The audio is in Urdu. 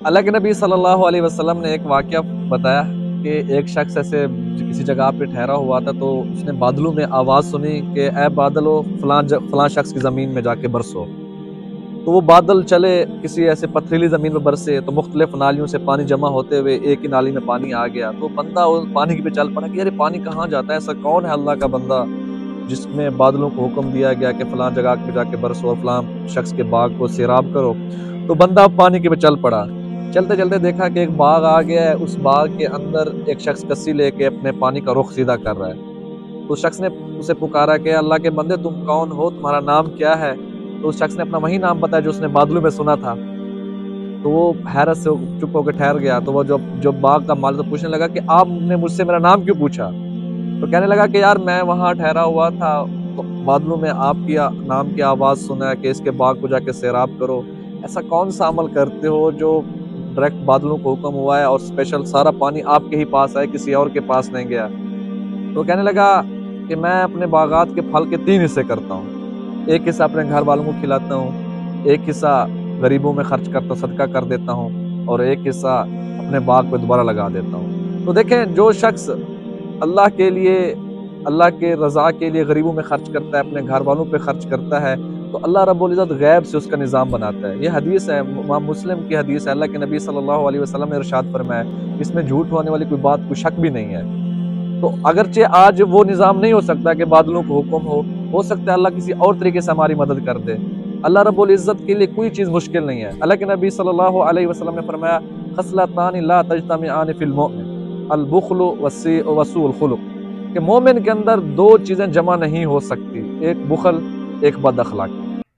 اللہ کے نبی صلی اللہ علیہ وسلم نے ایک واقعہ بتایا کہ ایک شخص ایسے کسی جگہ پہ ٹھہرا ہوا تھا، تو اس نے بادلوں میں آواز سنی کہ اے بادلو فلاں شخص کی زمین میں جا کے برسو۔ تو وہ بادل چلے کسی ایسے پتھریلی زمین میں برسے، تو مختلف نالیوں سے پانی جمع ہوتے ہوئے ایک ہی نالی میں پانی آ گیا۔ تو بندہ پانی پہ چل پڑا کہ یار پانی کہاں جاتا ہے، ایسا کون ہے اللہ کا بندہ جس میں بادلوں کو حکم دیا گیا کہ فلاں جگہ پہ جا کے برسو اور فلاں شخص کے باغ کو سیراب کرو۔ تو بندہ پانی کے پہ چل پڑا، چلتے چلتے دیکھا کہ ایک باغ آ گیا ہے، اس باغ کے اندر ایک شخص کسی لے کے اپنے پانی کا رخ سیدھا کر رہا ہے۔ تو اس شخص نے اسے پکارا کہ اللہ کے بندے تم کون ہو، تمہارا نام کیا ہے؟ تو اس شخص نے اپنا وہی نام بتایا جو اس نے بادلوں میں سنا تھا۔ تو وہ حیرت سے چپ ہو کے ٹھہر گیا۔ تو وہ جو باغ کا مالک تو پوچھنے لگا کہ آپ نے مجھ سے میرا نام کیوں پوچھا؟ تو کہنے لگا کہ یار میں وہاں ٹھہرا ہوا تھا، تو بادلوں میں آپ کی نام کی آواز سنا کہ اس کے باغ کو جا کے سیراب کرو۔ ایسا کون سا عمل کرتے ہو جو ڈائریکٹ بادلوں کو حکم ہوا ہے اور اسپیشل سارا پانی آپ کے ہی پاس آئے، کسی اور کے پاس نہیں گیا؟ تو کہنے لگا کہ میں اپنے باغات کے پھل کے 3 حصے کرتا ہوں، ایک حصہ اپنے گھر والوں کو کھلاتا ہوں، ایک حصہ غریبوں میں خرچ کرتا ہوں، صدقہ کر دیتا ہوں، اور ایک حصہ اپنے باغ پہ دوبارہ لگا دیتا ہوں۔ تو دیکھیں جو شخص اللہ کے لیے، اللہ کے رضا کے لیے غریبوں میں خرچ کرتا ہے، اپنے گھر والوں پہ خرچ کرتا ہے، تو اللہ رب العزت غیب سے اس کا نظام بناتا ہے۔ یہ حدیث ہے، امام مسلم کی حدیث ہے، اللہ کے نبی صلی اللہ علیہ وسلم نے ارشاد فرمایا، اس میں جھوٹ ہونے والی کوئی بات، کوئی شک بھی نہیں ہے۔ تو اگرچہ آج وہ نظام نہیں ہو سکتا کہ بادلوں کو حکم ہو سکتا ہے اللہ کسی اور طریقے سے ہماری مدد کر دے۔ اللہ رب العزت کے لیے کوئی چیز مشکل نہیں ہے۔ اللہ کے نبی صلی اللہ علیہ وسلم نے فرمایا خصلتان لا تجتمعان فی المؤمن البخل وسوء الخلق، کہ مومن کے اندر 2 چیزیں جمع نہیں ہو سکتی، ایک بخل، ایک بد اخلاقی۔